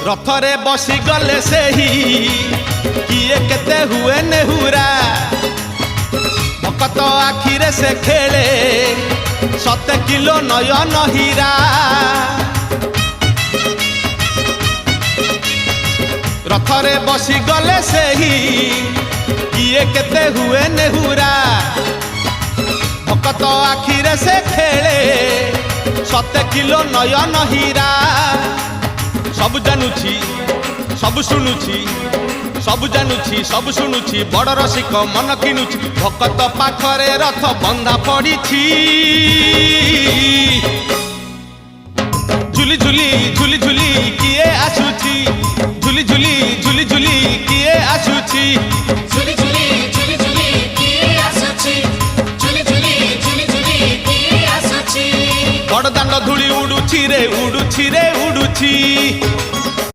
रथरे बसी गले से ही किए केते हुए नेहुरा भकत आखिरे से खेले 7 किलो नयन हीरा रथरे बसी गले से ही किए केते हुए नेहुरा भकत आखिरे से खेले 7 किलो नयन हीरा सब जानुची सब शुणुची सब जानुची सब शुणुची बड़ रसिक मन किनुची भकत पाखरे रथ बंधा पड़ी झुली झुली झुली झुली किए आसुची झुली झुली झुली झुली किए आसुची झुली झुली झुली झुली किए आसुची झुली झुली झुली झुली किए आसुची बड़ दांड धूली उड़ुची रे उड़ुची रे उड़ुची।